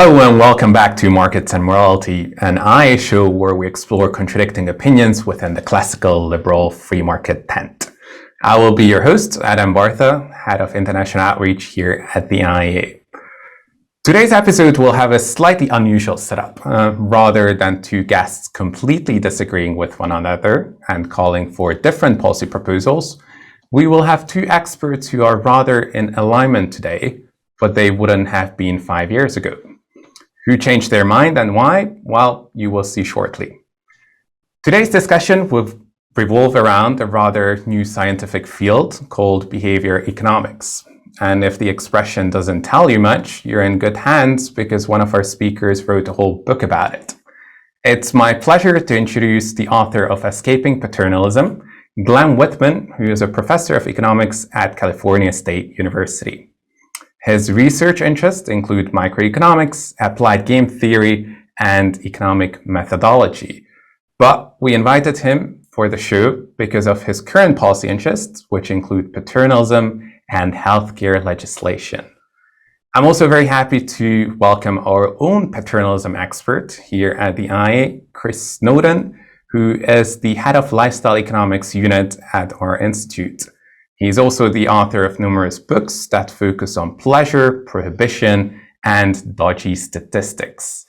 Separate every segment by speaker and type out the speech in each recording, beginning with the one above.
Speaker 1: Hello and welcome back to Markets and Morality, an IA show where we explore contradicting opinions within the classical liberal free market tent. I will be your host, Adam Bartha, Head of International Outreach here at the IA. Today's episode will have a slightly unusual setup. Rather than two guests completely disagreeing with one another and calling for different policy proposals, we will have two experts who are rather in alignment today, but they wouldn't have been 5 years ago. Who changed their mind and why? Well, you will see shortly. Today's discussion will revolve around a rather new scientific field called behavioral economics. And if the expression doesn't tell you much, you're in good hands because one of our speakers wrote a whole book about it. It's my pleasure to introduce the author of Escaping Paternalism, Glen Whitman, who is a professor of economics at California State University. His research interests include microeconomics, applied game theory, and economic methodology. But we invited him for the show because of his current policy interests, which include paternalism and healthcare legislation. I'm also very happy to welcome our own paternalism expert here at the IA, Chris Snowdon, who is the head of lifestyle economics unit at our institute. He's also the author of numerous books that focus on pleasure, prohibition, and dodgy statistics.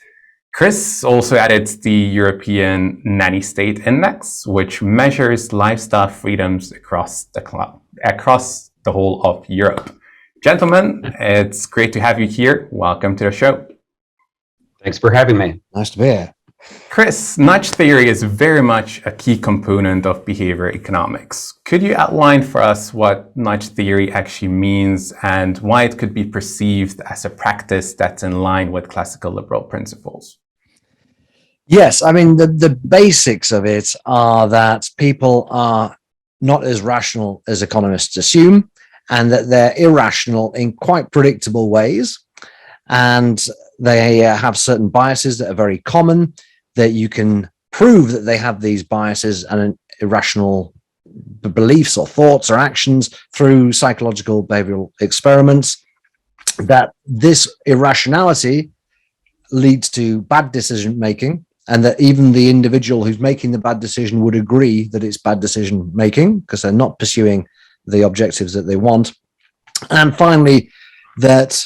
Speaker 1: Chris also edits the European Nanny State Index, which measures lifestyle freedoms across the whole of Europe. Gentlemen, it's great to have you here. Welcome to the show.
Speaker 2: Thanks for having me.
Speaker 3: Nice to be here.
Speaker 1: Chris, nudge theory is very much a key component of behavioral economics. Could you outline for us what nudge theory actually means and why it could be perceived as a practice that's in line with classical liberal principles?
Speaker 3: Yes, I mean, the basics of it are that people are not as rational as economists assume, and that they're irrational in quite predictable ways. And they have certain biases that are very common, that you can prove that they have these biases and irrational beliefs or thoughts or actions through psychological behavioral experiments, that this irrationality leads to bad decision making, and that even the individual who's making the bad decision would agree that it's bad decision making because they're not pursuing the objectives that they want. And finally, that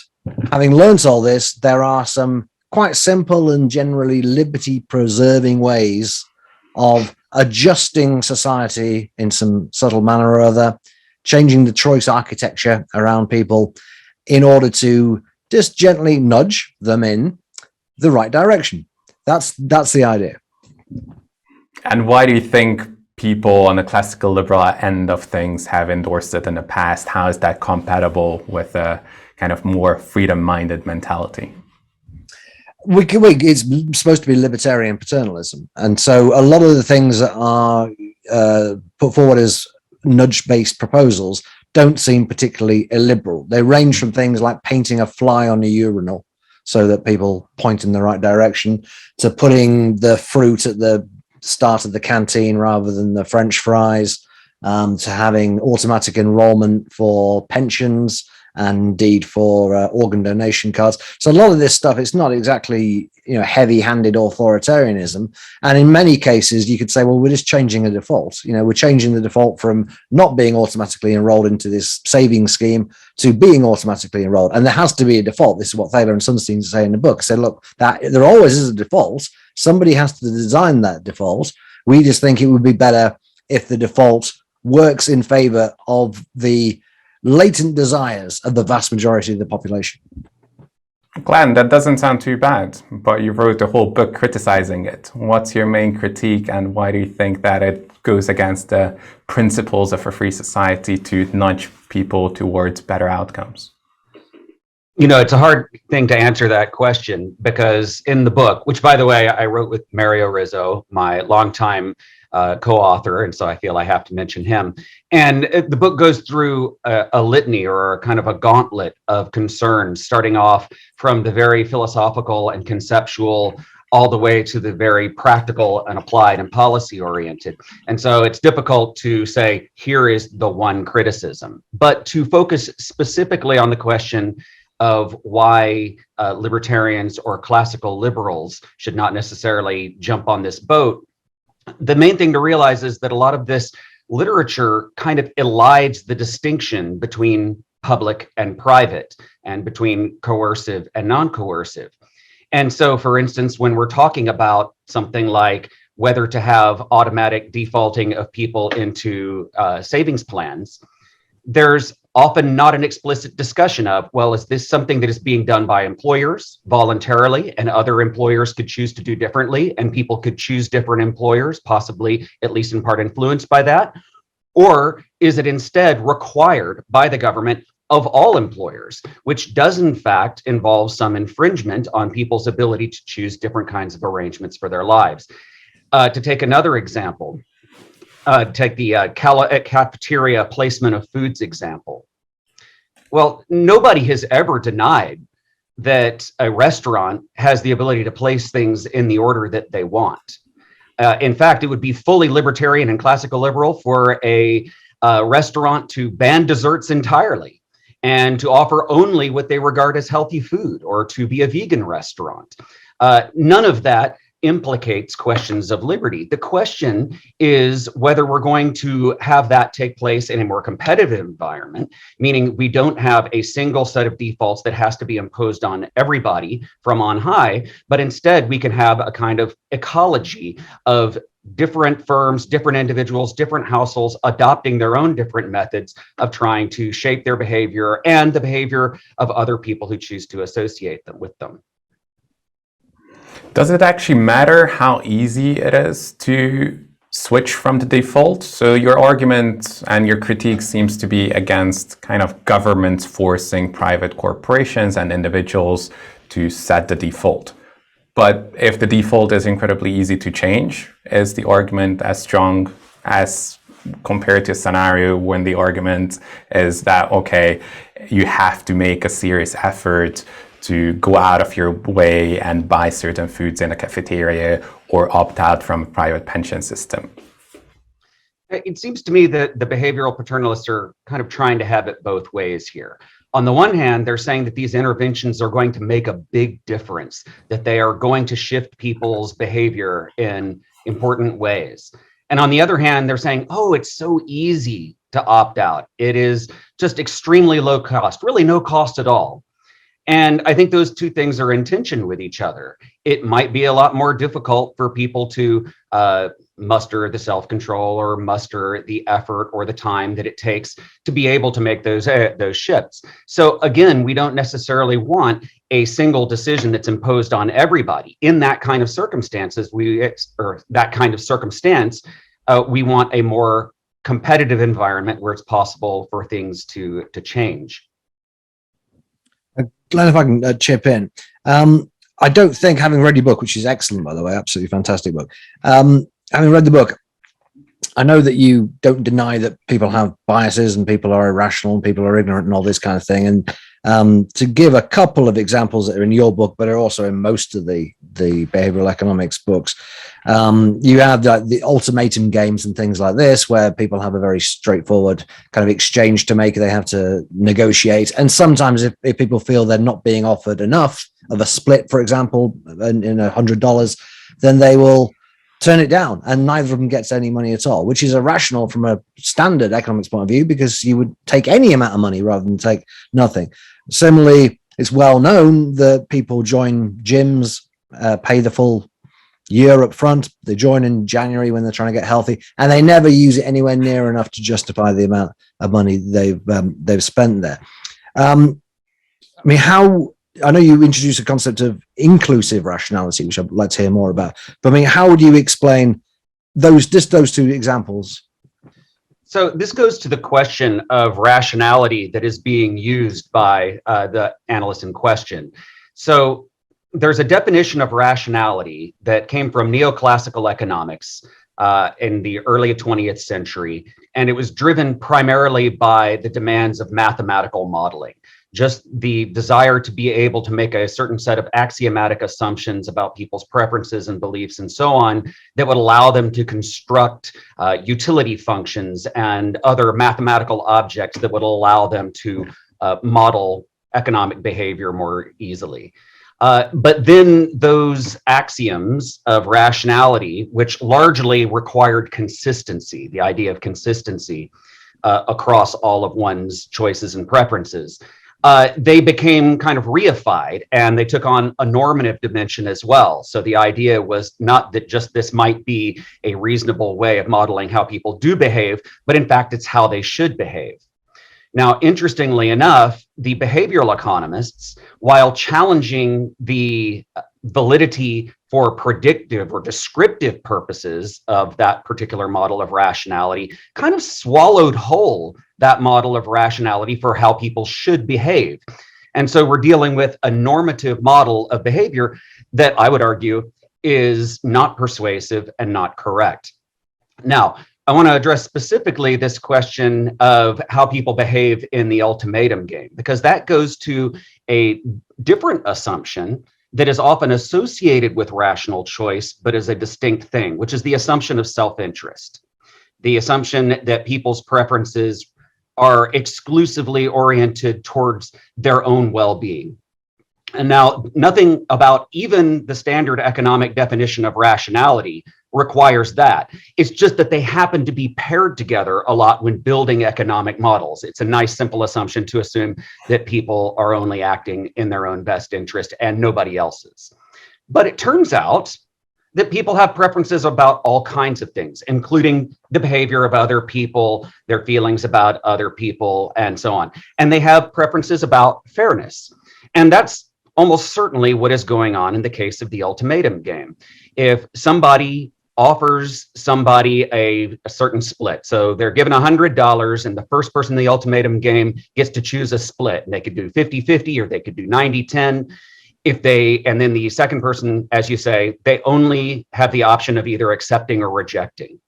Speaker 3: having learned all this, there are some quite simple and generally liberty-preserving ways of adjusting society in some subtle manner or other, changing the choice architecture around people in order to just gently nudge them in the right direction. That's the idea.
Speaker 1: And why do you think people on the classical liberal end of things have endorsed it in the past? How is that compatible with a kind of more freedom-minded mentality?
Speaker 3: It's supposed to be libertarian paternalism. And so a lot of the things that are put forward as nudge-based proposals don't seem particularly illiberal. They range from things like painting a fly on a urinal so that people point in the right direction, to putting the fruit at the start of the canteen rather than the French fries, to having automatic enrollment for pensions, and indeed for organ donation cards. So a lot of this stuff, it's not exactly heavy-handed authoritarianism. And in many cases, you could say, well, we're just changing the default. We're changing the default from not being automatically enrolled into this savings scheme to being automatically enrolled. And there has to be a default. This is what Thaler and Sunstein say in the book. Say, look, that there always is a default. Somebody has to design that default. We just think it would be better if the default works in favor of the latent desires of the vast majority of the population.
Speaker 1: Glenn, that doesn't sound too bad, but you wrote a whole book criticizing it. What's your main critique, and why do you think that it goes against the principles of a free society to nudge people towards better outcomes?
Speaker 2: It's a hard thing to answer that question, because in the book, which, by the way, I wrote with Mario Rizzo, my longtime co-author, and so I feel I have to mention him. And the book goes through a litany, or kind of a gauntlet of concerns, starting off from the very philosophical and conceptual all the way to the very practical and applied and policy oriented. And so it's difficult to say, here is the one criticism. But to focus specifically on the question of why libertarians or classical liberals should not necessarily jump on this boat. The main thing to realize is that a lot of this literature kind of elides the distinction between public and private and between coercive and non-coercive. And so, for instance, when we're talking about something like whether to have automatic defaulting of people into savings plans, there's often not an explicit discussion of, well, is this something that is being done by employers voluntarily and other employers could choose to do differently and people could choose different employers, possibly at least in part influenced by that? Or is it instead required by the government of all employers, which does in fact involve some infringement on people's ability to choose different kinds of arrangements for their lives? To take another example, take the cafeteria placement of foods example. Well, nobody has ever denied that a restaurant has the ability to place things in the order that they want. In fact, it would be fully libertarian and classical liberal for a restaurant to ban desserts entirely and to offer only what they regard as healthy food, or to be a vegan restaurant. None of that implicates questions of liberty. The question is whether we're going to have that take place in a more competitive environment, meaning we don't have a single set of defaults that has to be imposed on everybody from on high, but instead we can have a kind of ecology of different firms, different individuals, different households adopting their own different methods of trying to shape their behavior and the behavior of other people who choose to associate them with them.
Speaker 1: Does it actually matter how easy it is to switch from the default? So your argument and your critique seems to be against kind of governments forcing private corporations and individuals to set the default. But if the default is incredibly easy to change, is the argument as strong as compared to a scenario when the argument is that, okay, you have to make a serious effort to go out of your way and buy certain foods in a cafeteria or opt out from a private pension system?
Speaker 2: It seems to me that the behavioral paternalists are kind of trying to have it both ways here. On the one hand, they're saying that these interventions are going to make a big difference, that they are going to shift people's behavior in important ways. And on the other hand, they're saying, oh, it's so easy to opt out. It is just extremely low cost, really no cost at all. And I think those two things are in tension with each other. It might be a lot more difficult for people to muster the self-control or muster the effort or the time that it takes to be able to make those shifts. So again, we don't necessarily want a single decision that's imposed on everybody. In that kind of circumstances, we want a more competitive environment where it's possible for things to change.
Speaker 3: Glenn, if I can chip in, I don't think, having read your book, which is excellent, by the way, absolutely fantastic book, having read the book, I know that you don't deny that people have biases and people are irrational and people are ignorant and all this kind of thing. And to give a couple of examples that are in your book, but are also in most of the behavioral economics books, you have the ultimatum games and things like this, where people have a very straightforward kind of exchange to make. They have to negotiate. And sometimes if people feel they're not being offered enough of a split, for example, in $100, then they will turn it down, and neither of them gets any money at all, which is irrational from a standard economics point of view, because you would take any amount of money rather than take nothing. Similarly, it's well known that people join gyms, pay the full year up front. They join in January when they're trying to get healthy, and they never use it anywhere near enough to justify the amount of money they've spent there. I mean, I know you introduced a concept of inclusive rationality, which I'd like to hear more about. But I mean, how would you explain those two examples?
Speaker 2: So this goes to the question of rationality that is being used by the analyst in question. So there's a definition of rationality that came from neoclassical economics in the early 20th century, and it was driven primarily by the demands of mathematical modeling. Just the desire to be able to make a certain set of axiomatic assumptions about people's preferences and beliefs and so on that would allow them to construct utility functions and other mathematical objects that would allow them to model economic behavior more easily. But then those axioms of rationality, which largely required consistency, the idea of consistency across all of one's choices and preferences, they became kind of reified, and they took on a normative dimension as well. So the idea was not that just this might be a reasonable way of modeling how people do behave, but in fact, it's how they should behave. Now, interestingly enough, the behavioral economists, while challenging the validity for predictive or descriptive purposes of that particular model of rationality, kind of swallowed whole that model of rationality for how people should behave. And so we're dealing with a normative model of behavior that I would argue is not persuasive and not correct. Now, I want to address specifically this question of how people behave in the ultimatum game, because that goes to a different assumption that is often associated with rational choice, but is a distinct thing, which is the assumption of self-interest. The assumption that people's preferences are exclusively oriented towards their own well-being. And now, nothing about even the standard economic definition of rationality requires that. It's just that they happen to be paired together a lot when building economic models. It's a nice, simple assumption to assume that people are only acting in their own best interest and nobody else's. But it turns out that people have preferences about all kinds of things, including the behavior of other people, their feelings about other people, and so on. And they have preferences about fairness. And that's almost certainly what is going on in the case of the ultimatum game. If somebody offers somebody a certain split, so they're given $100 and the first person in the ultimatum game gets to choose a split, and they could do 50-50 or they could do 90-10. And then the second person, as you say, they only have the option of either accepting or rejecting.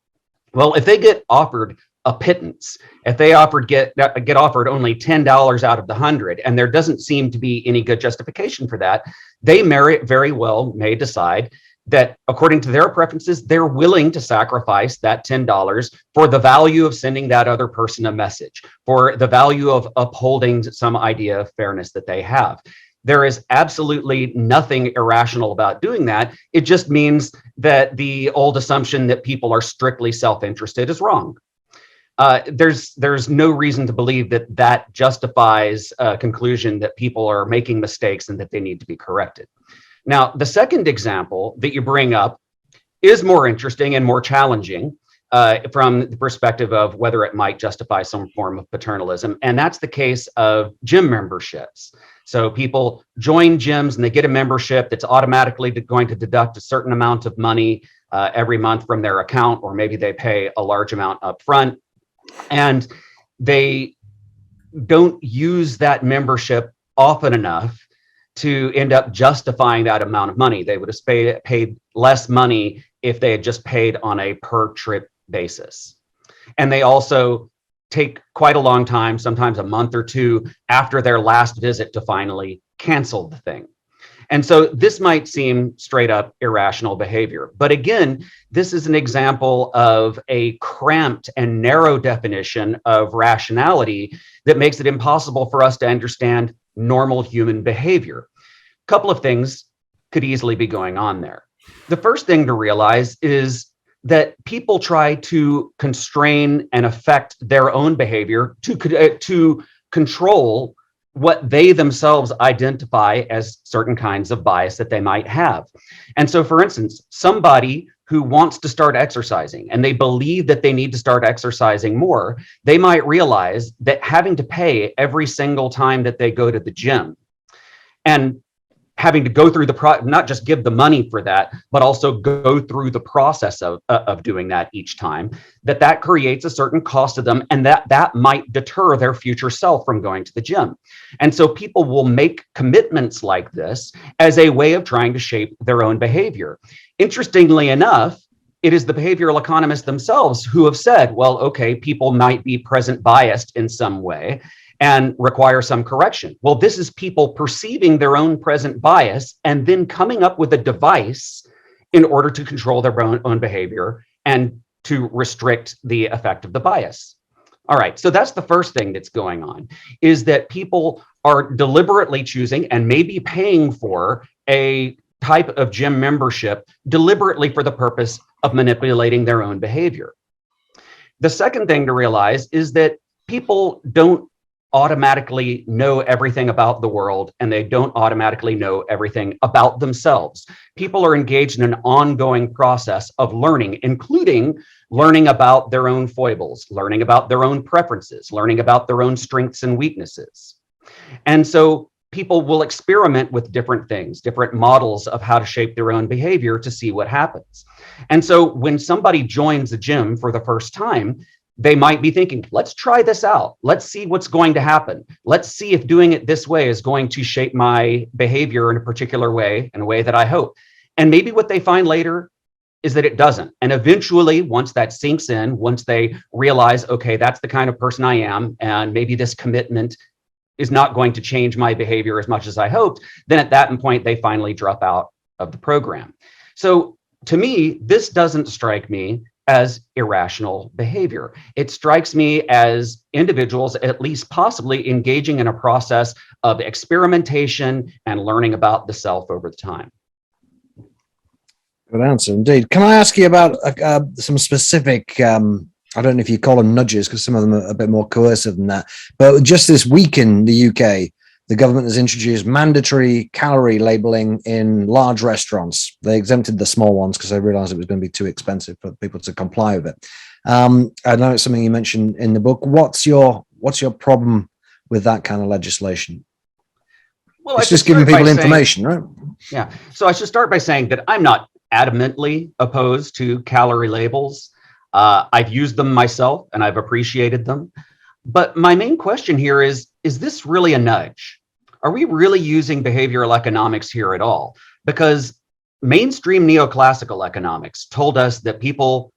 Speaker 2: Well, if they get offered a pittance, if they get offered only $10 out of the 100, and there doesn't seem to be any good justification for that, they very well may decide that according to their preferences, they're willing to sacrifice that $10 for the value of sending that other person a message, for the value of upholding some idea of fairness that they have. There is absolutely nothing irrational about doing that. It just means that the old assumption that people are strictly self-interested is wrong. There's no reason to believe that that justifies a conclusion that people are making mistakes and that they need to be corrected. Now, the second example that you bring up is more interesting and more challenging from the perspective of whether it might justify some form of paternalism, and that's the case of gym memberships. So people join gyms and they get a membership that's automatically going to deduct a certain amount of money every month from their account, or maybe they pay a large amount up front, and they don't use that membership often enough to end up justifying that amount of money. They would have paid less money if they had just paid on a per trip basis. And they also take quite a long time, sometimes a month or two after their last visit, to finally cancel the thing. And so this might seem straight up irrational behavior. But again, this is an example of a cramped and narrow definition of rationality that makes it impossible for us to understand normal human behavior. A couple of things could easily be going on there. The first thing to realize is that people try to constrain and affect their own behavior to control what they themselves identify as certain kinds of bias that they might have. And so, for instance, somebody who wants to start exercising and they believe that they need to start exercising more, they might realize that having to pay every single time that they go to the gym and having to go through not just give the money for that, but also go through the process of doing that each time, that creates a certain cost to them, and that might deter their future self from going to the gym. And so people will make commitments like this as a way of trying to shape their own behavior. Interestingly enough, it is the behavioral economists themselves who have said, well, okay, people might be present biased in some way and require some correction. Well, this is people perceiving their own present bias and then coming up with a device in order to control their own behavior and to restrict the effect of the bias. All right, so that's the first thing that's going on, is that people are deliberately choosing and maybe paying for a type of gym membership deliberately for the purpose of manipulating their own behavior. The second thing to realize is that people don't automatically know everything about the world, and they don't automatically know everything about themselves. People are engaged in an ongoing process of learning, including learning about their own foibles, learning about their own preferences, learning about their own strengths and weaknesses. And so people will experiment with different things, different models of how to shape their own behavior to see what happens. And so when somebody joins a gym for the first time, they might be thinking, let's try this out. Let's see what's going to happen. Let's see if doing it this way is going to shape my behavior in a particular way, in a way that I hope. And maybe what they find later is that it doesn't. And eventually, once that sinks in, once they realize, okay, that's the kind of person I am, and maybe this commitment is not going to change my behavior as much as I hoped, then at that point, they finally drop out of the program. So to me, this doesn't strike me as irrational behavior. It strikes me as individuals at least possibly engaging in a process of experimentation and learning about the self over time.
Speaker 3: Good answer indeed. Can I ask you about some specific, I don't know if you call them nudges, because some of them are a bit more coercive than that, but just this week in the UK, the government has introduced mandatory calorie labeling in large restaurants. They exempted the small ones because they realized it was going to be too expensive for people to comply with it. I know it's something you mentioned in the book. What's your problem with that kind of legislation? Well, it's just giving people information, right?
Speaker 2: Yeah. So I should start by saying that I'm not adamantly opposed to calorie labels. I've used them myself and I've appreciated them. But my main question here is this really a nudge? Are we really using behavioral economics here at all? Because mainstream neoclassical economics told us that people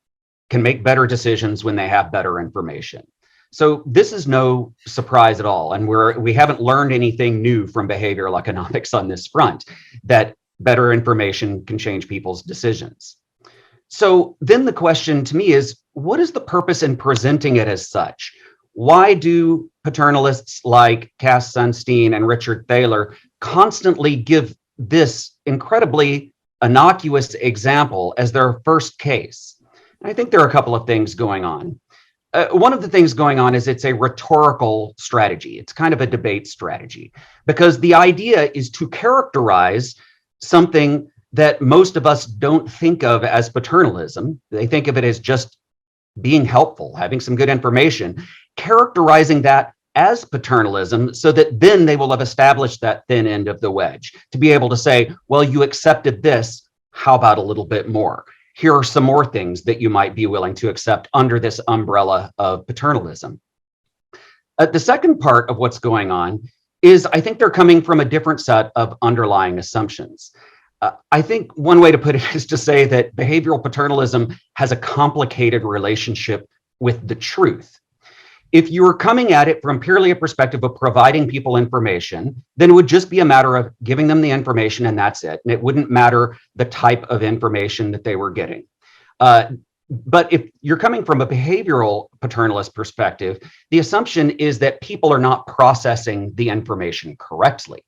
Speaker 2: can make better decisions when they have better information. So this is no surprise at all. And we haven't learned anything new from behavioral economics on this front, that better information can change people's decisions. So then the question to me is, what is the purpose in presenting it as such? Why do paternalists like Cass Sunstein and Richard Thaler constantly give this incredibly innocuous example as their first case? And I think there are a couple of things going on. One of the things going on is it's a rhetorical strategy. It's kind of a debate strategy, because the idea is to characterize something that most of us don't think of as paternalism. They think of it as just being helpful, having some good information, characterizing that as paternalism, so that then they will have established that thin end of the wedge to be able to say, well, you accepted this, how about a little bit more? Here are some more things that you might be willing to accept under this umbrella of paternalism. The second part of what's going on is I think they're coming from a different set of underlying assumptions. I think one way to put it is to say that behavioral paternalism has a complicated relationship with the truth. If you were coming at it from purely a perspective of providing people information, then it would just be a matter of giving them the information and that's it. And it wouldn't matter the type of information that they were getting. But if you're coming from a behavioral paternalist perspective, the assumption is that people are not processing the information correctly.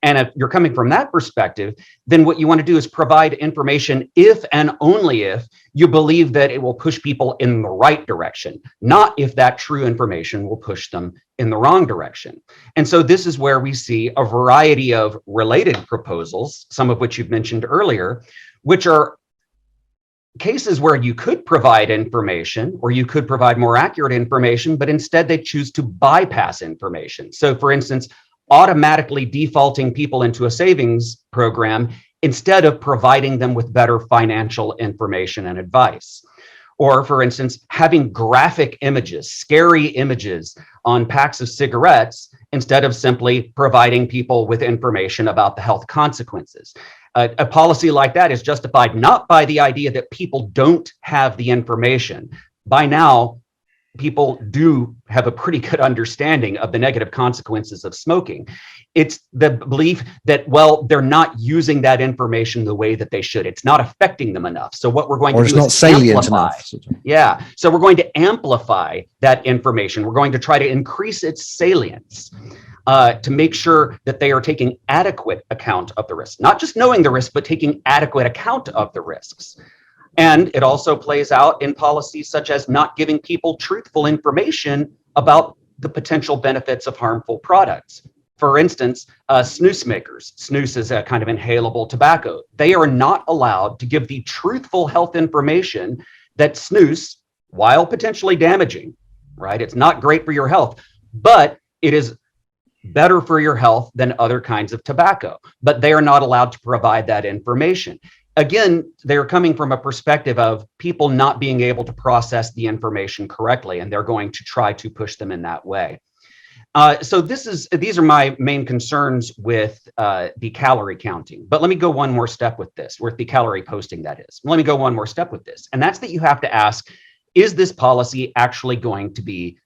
Speaker 2: And if you're coming from that perspective, then what you want to do is provide information if and only if you believe that it will push people in the right direction, not if that true information will push them in the wrong direction. And so this is where we see a variety of related proposals, some of which you've mentioned earlier, which are cases where you could provide information or you could provide more accurate information, but instead they choose to bypass information. So for instance, automatically defaulting people into a savings program instead of providing them with better financial information and advice. Or for instance, having graphic images, scary images on packs of cigarettes instead of simply providing people with information about the health consequences. A policy like that is justified not by the idea that people don't have the information. By now, people do have a pretty good understanding of the negative consequences of smoking. It's the belief that, well, they're not using that information the way that they should. It's not affecting them enough. So what we're going to do is salient enough. Yeah. So we're going to amplify that information. We're going to try to increase its salience to make sure that they are taking adequate account of the risks, not just knowing the risks, but taking adequate account of the risks. And it also plays out in policies such as not giving people truthful information about the potential benefits of harmful products. For instance, snus makers. Snus is a kind of inhalable tobacco. They are not allowed to give the truthful health information that snus, while potentially damaging, right? It's not great for your health, but it is better for your health than other kinds of tobacco. But they are not allowed to provide that information. Again, they're coming from a perspective of people not being able to process the information correctly, and they're going to try to push them in that way. So these are my main concerns with the calorie counting. But let me go one more step with this, with the calorie posting, that is. Let me go one more step with this. And that's that you have to ask, is this policy actually going to be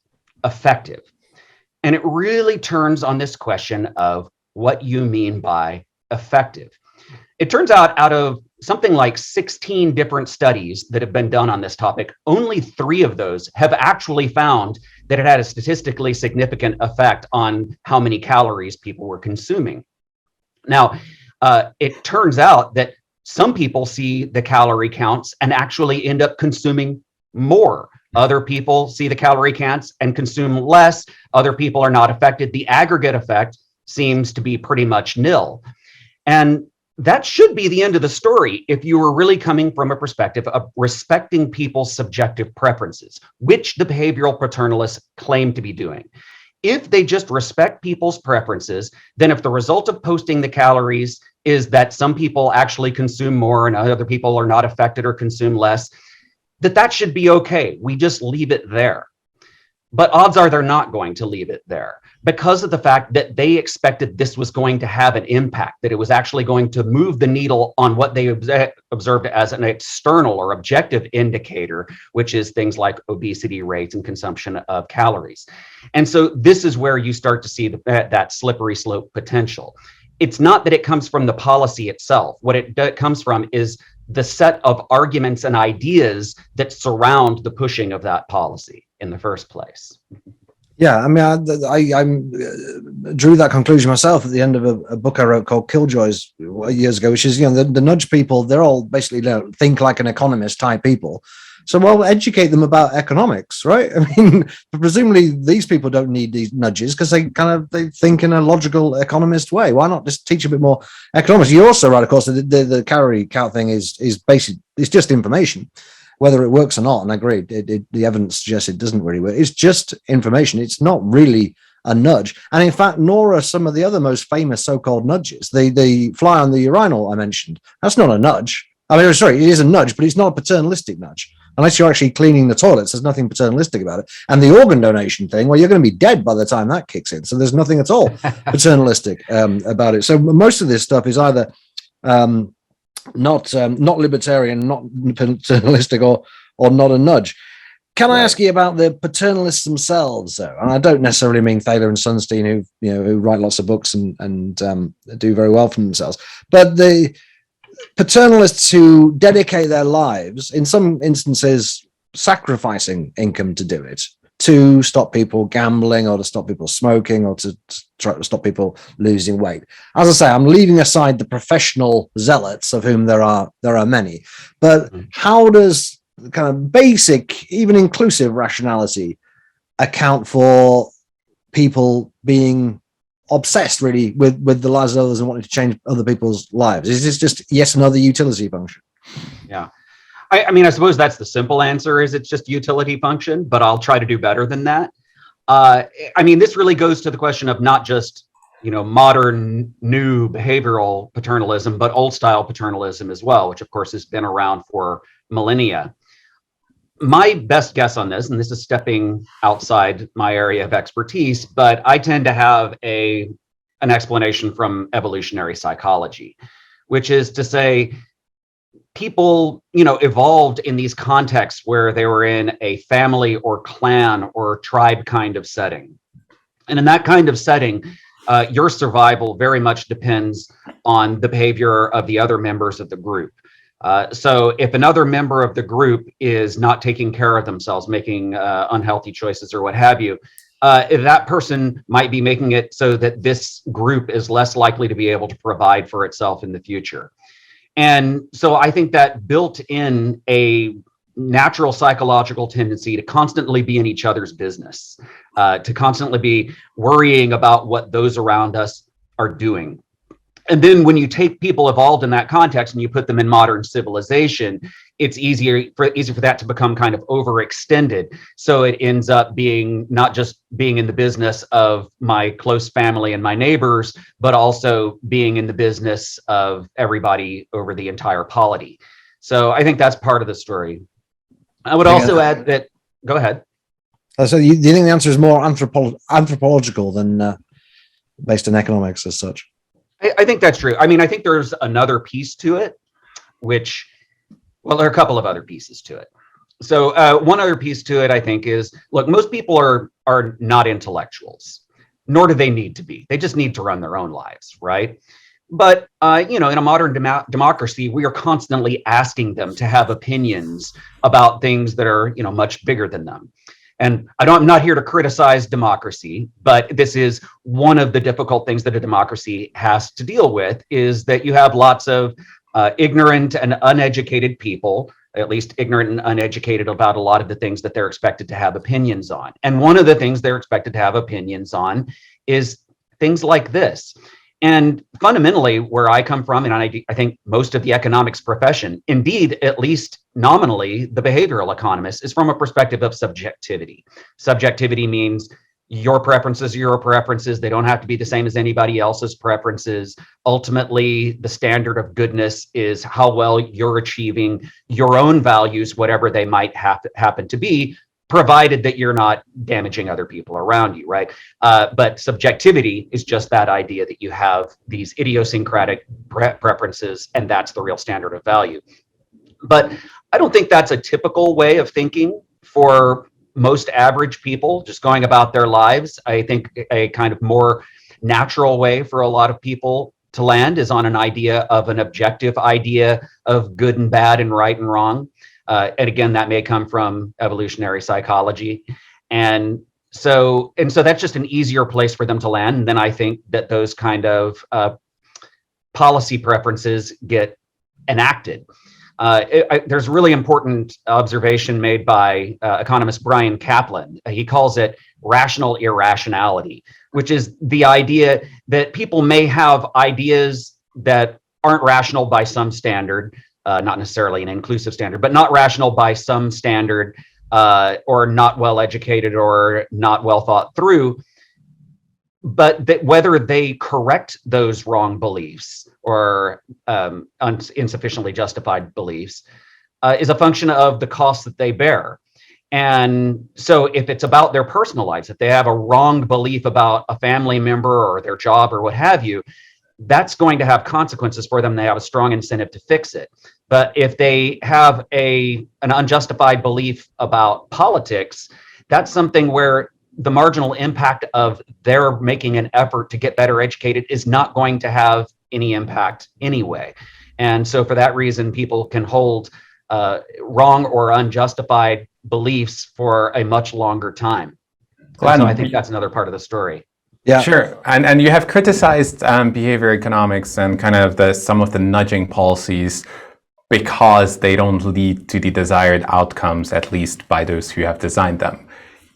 Speaker 2: effective? And it really turns on this question of what you mean by effective. It turns out of something like 16 different studies that have been done on this topic, only 3 of those have actually found that it had a statistically significant effect on how many calories people were consuming. Now, it turns out that some people see the calorie counts and actually end up consuming more. Other people see the calorie counts and consume less. Other people are not affected. The aggregate effect seems to be pretty much nil. And that should be the end of the story if you were really coming from a perspective of respecting people's subjective preferences, which the behavioral paternalists claim to be doing. If they just respect people's preferences, then if the result of posting the calories is that some people actually consume more and other people are not affected or consume less, that should be okay. We just leave it there. But odds are they're not going to leave it there because of the fact that they expected this was going to have an impact, that it was actually going to move the needle on what they observed as an external or objective indicator, which is things like obesity rates and consumption of calories. And so this is where you start to see that slippery slope potential. It's not that it comes from the policy itself. What it comes from is the set of arguments and ideas that surround the pushing of that policy in the first place.
Speaker 3: Yeah, I mean, I drew that conclusion myself at the end of a book I wrote called Killjoys years ago, which is, the nudge people, they're all basically think like an economist type people. So, well, educate them about economics, right? I mean, presumably these people don't need these nudges because they think in a logical economist way. Why not just teach a bit more economics? You're also right, of course, the calorie count thing is basically, it's just information, whether it works or not. And I agree, the evidence suggests it doesn't really work. It's just information. It's not really a nudge. And in fact, nor are some of the other most famous so-called nudges. The fly on the urinal I mentioned, that's not a nudge. I mean, sorry, it is a nudge, but it's not a paternalistic nudge. Unless you're actually cleaning the toilets, there's nothing paternalistic about it. And the organ donation thing, well, you're going to be dead by the time that kicks in. So there's nothing at all paternalistic about it. So most of this stuff is either not libertarian, not paternalistic, or not a nudge. Can I ask you about the paternalists themselves, though? And I don't necessarily mean Thaler and Sunstein, who write lots of books and do very well for themselves, but the paternalists who dedicate their lives, in some instances, sacrificing income to do it, to stop people gambling or to stop people smoking or to try to stop people losing weight. As I say, I'm leaving aside the professional zealots, of whom there are many. But how does kind of basic, even inclusive rationality account for people being obsessed really with the lives of others and wanting to change other people's lives? Is this just another utility function?
Speaker 2: Yeah. I mean, I suppose that's the simple answer, is it's just utility function, but I'll try to do better than that. I mean, this really goes to the question of not just, modern new behavioral paternalism, but old style paternalism as well, which of course has been around for millennia. My best guess on this, and this is stepping outside my area of expertise, but I tend to have an explanation from evolutionary psychology, which is to say, people, evolved in these contexts where they were in a family or clan or tribe kind of setting. And in that kind of setting, your survival very much depends on the behavior of the other members of the group. So if another member of the group is not taking care of themselves, making unhealthy choices or what have you, if that person might be making it so that this group is less likely to be able to provide for itself in the future. And so I think that built in a natural psychological tendency to constantly be in each other's business, to constantly be worrying about what those around us are doing. And then when you take people evolved in that context and you put them in modern civilization, it's easy for that to become kind of overextended. So it ends up being not just being in the business of my close family and my neighbors, but also being in the business of everybody over the entire polity. So I think that's part of the story. I would also add that, go ahead.
Speaker 3: So do you think the answer is more anthropological than based on economics as such?
Speaker 2: I think that's true. I mean, I think there's another piece to it, which, well, there are a couple of other pieces to it. So one other piece to it, I think, is, look, most people are not intellectuals, nor do they need to be. They just need to run their own lives, right? But, in a modern democracy, we are constantly asking them to have opinions about things that are, much bigger than them. And I'm not here to criticize democracy, but this is one of the difficult things that a democracy has to deal with, is that you have lots of ignorant and uneducated people, at least ignorant and uneducated about a lot of the things that they're expected to have opinions on. And one of the things they're expected to have opinions on is things like this. And fundamentally, where I come from, and I think most of the economics profession, indeed, at least nominally, the behavioral economist, is from a perspective of subjectivity. Subjectivity means your preferences are your preferences. They don't have to be the same as anybody else's preferences. Ultimately, the standard of goodness is how well you're achieving your own values, whatever they might happen to be, provided that you're not damaging other people around you, right? But subjectivity is just that idea that you have these idiosyncratic preferences, and that's the real standard of value. But I don't think that's a typical way of thinking for most average people just going about their lives. I think a kind of more natural way for a lot of people to land is on an idea of an objective idea of good and bad and right and wrong. And again, that may come from evolutionary psychology. And so that's just an easier place for them to land. And then I think that those kind of policy preferences get enacted. There's a really important observation made by economist Brian Kaplan. He calls it rational irrationality, which is the idea that people may have ideas that aren't rational by some standard, not necessarily an inclusive standard, but not rational by some standard, or not well educated or not well thought through. But that whether they correct those wrong beliefs or insufficiently justified beliefs is a function of the costs that they bear. And so if it's about their personal lives, if they have a wrong belief about a family member or their job or what have you, that's going to have consequences for them. They have a strong incentive to fix it. But if they have an unjustified belief about politics, that's something where the marginal impact of their making an effort to get better educated is not going to have any impact anyway. And so for that reason, people can hold wrong or unjustified beliefs for a much longer time. Glenn, so I think that's another part of the story.
Speaker 1: Yeah, sure. And you have criticized behavior economics and kind of some of the nudging policies because they don't lead to the desired outcomes, at least by those who have designed them.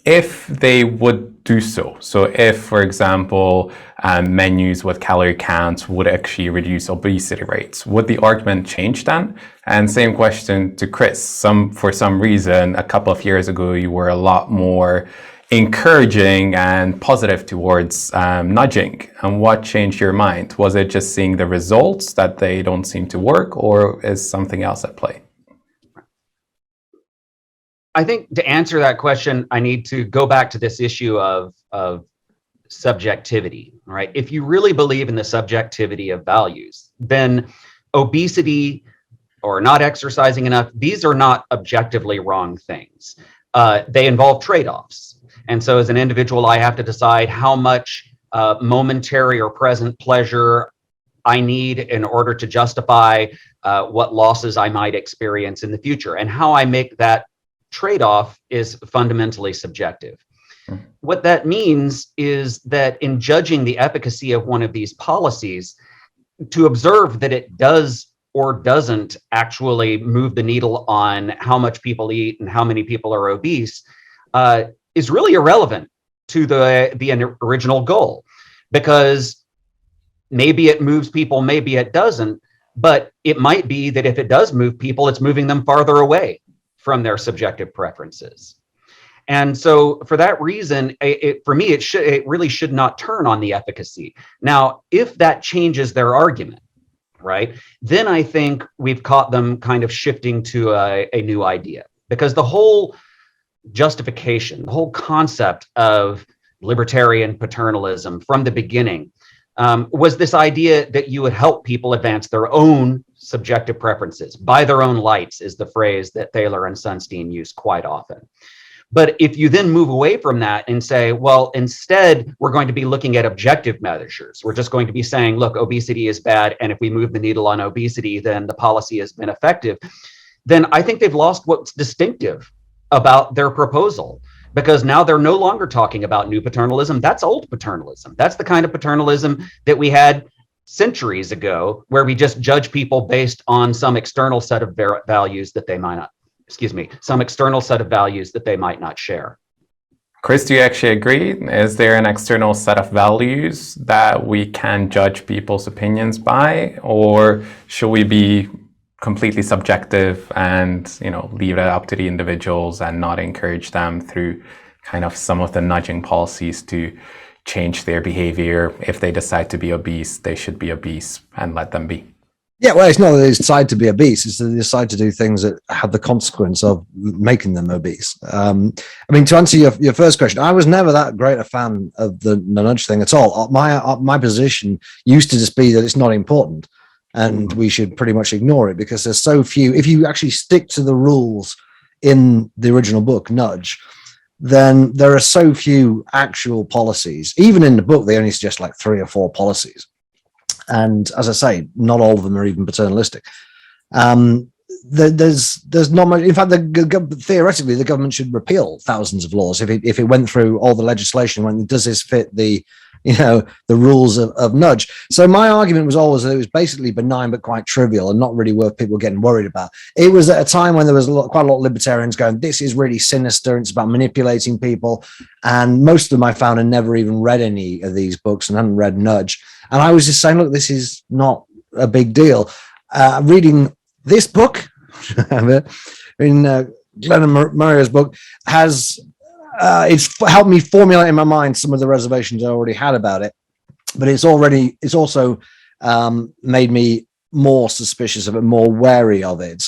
Speaker 1: If they would do so, if, for example, menus with calorie counts would actually reduce obesity rates, would the argument change then? And same question to Chris. For some reason, a couple of years ago, you were a lot more encouraging and positive towards nudging. And what changed your mind? Was it just seeing the results that they don't seem to work, or is something else at play?
Speaker 2: I think to answer that question, I need to go back to this issue of subjectivity, right? If you really believe in the subjectivity of values, then obesity or not exercising enough, these are not objectively wrong things. They involve trade-offs. And so as an individual, I have to decide how much momentary or present pleasure I need in order to justify what losses I might experience in the future. And how I make that trade-off is fundamentally subjective. What that means is that in judging the efficacy of one of these policies, to observe that it does or doesn't actually move the needle on how much people eat and how many people are obese is really irrelevant to the original goal, because maybe it moves people, maybe it doesn't, but it might be that if it does move people, it's moving them farther away from their subjective preferences. And so for that reason, for me, it really should not turn on the efficacy. Now, if that changes their argument, right, then I think we've caught them kind of shifting to a new idea, because the whole justification, the whole concept of libertarian paternalism from the beginning was this idea that you would help people advance their own subjective preferences. By their own lights is the phrase that Thaler and Sunstein use quite often. But if you then move away from that and say, well, instead, we're going to be looking at objective measures. We're just going to be saying, look, obesity is bad. And if we move the needle on obesity, then the policy has been effective. Then I think they've lost what's distinctive about their proposal, because now they're no longer talking about new paternalism. That's old paternalism. That's the kind of paternalism that we had centuries ago, where we just judge people based on some external set of values that they might not, some external set of values that they might not share.
Speaker 1: Chris, do you actually agree? Is there an external set of values that we can judge people's opinions by, or should we be completely subjective and, leave it up to the individuals and not encourage them through kind of some of the nudging policies to change their behavior? If they decide to be obese, they should be obese and let them be.
Speaker 3: Yeah, well, it's not that they decide to be obese, it's that they decide to do things that have the consequence of making them obese. To answer your first question, I was never that great a fan of the nudge thing at all. My position used to just be that it's not important and we should pretty much ignore it, because there's so few. If you actually stick to the rules in the original book, Nudge, then there are so few actual policies. Even in the book, they only suggest like 3 or 4 policies. And as I say, not all of them are even paternalistic. There's not much. In fact, theoretically, the government should repeal thousands of laws if it went through all the legislation. When does this fit the rules of Nudge? So my argument was always that it was basically benign but quite trivial and not really worth people getting worried about. It was at a time when there was quite a lot of libertarians going, "This is really sinister. It's about manipulating people," and most of them I found had never even read any of these books and hadn't read Nudge. And I was just saying, look, this is not a big deal. Reading this book, in Glen and Mario's book, it's helped me formulate in my mind some of the reservations I already had about it. But it's also made me more suspicious of it, more wary of it.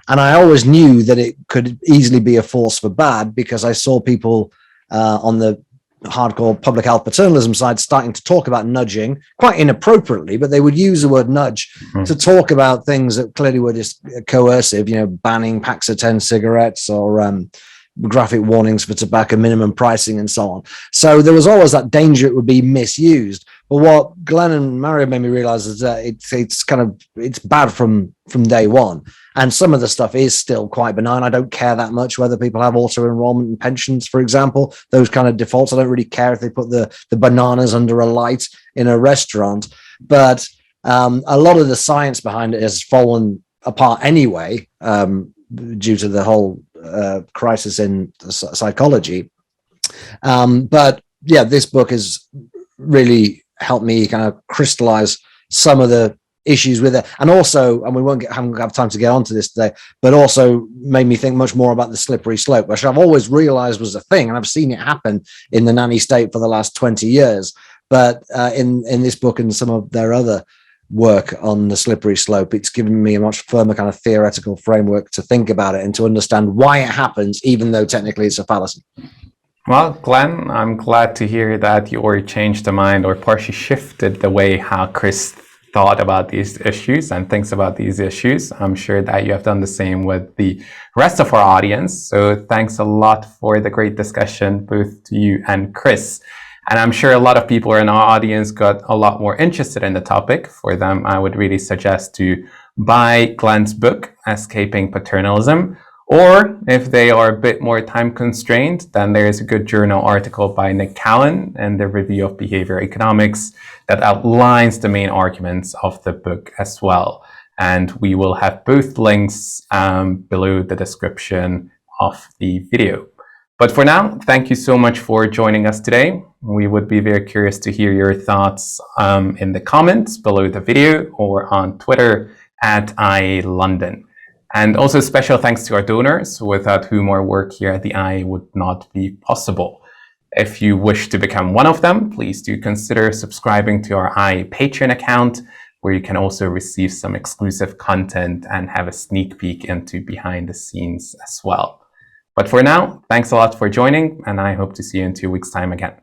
Speaker 3: And I always knew that it could easily be a force for bad, because I saw people on the hardcore public health paternalism side starting to talk about nudging quite inappropriately, but they would use the word nudge to talk about things that clearly were just coercive, banning packs of 10 cigarettes or graphic warnings for tobacco, minimum pricing, and so on. So there was always that danger it would be misused. But what Glen and Mario made me realize is that it's bad from day one. And some of the stuff is still quite benign. I don't care that much whether people have auto enrollment and pensions, for example, those kind of defaults. I don't really care if they put the bananas under a light in a restaurant. But a lot of the science behind it has fallen apart anyway, due to the whole crisis in psychology. But yeah, this book has really helped me kind of crystallize some of the issues with it, and also, and we haven't have time to get onto this today, but also made me think much more about the slippery slope, which I've always realized was a thing, and I've seen it happen in the nanny state for the last 20 years. But in this book and some of their other work on the slippery slope, it's given me a much firmer kind of theoretical framework to think about it and to understand why it happens, even though technically it's a fallacy.
Speaker 1: Well, Glen, I'm glad to hear that you already changed the mind or partially shifted the way how Chris thought about these issues and thinks about these issues. I'm sure that you have done the same with the rest of our audience. So thanks a lot for the great discussion, both to you and Chris. And I'm sure a lot of people in our audience got a lot more interested in the topic. For them, I would really suggest to buy Glen's book, Escaping Paternalism. Or if they are a bit more time constrained, then there's a good journal article by Nick Callan in the Review of Behavioral Economics that outlines the main arguments of the book as well. And we will have both links below the description of the video. But for now, thank you so much for joining us today. We would be very curious to hear your thoughts in the comments below the video or on Twitter at @IALondon. And also special thanks to our donors, without whom our work here at the IA would not be possible. If you wish to become one of them, please do consider subscribing to our IA Patreon account, where you can also receive some exclusive content and have a sneak peek into behind the scenes as well. But for now, thanks a lot for joining, and I hope to see you in 2 weeks' time again.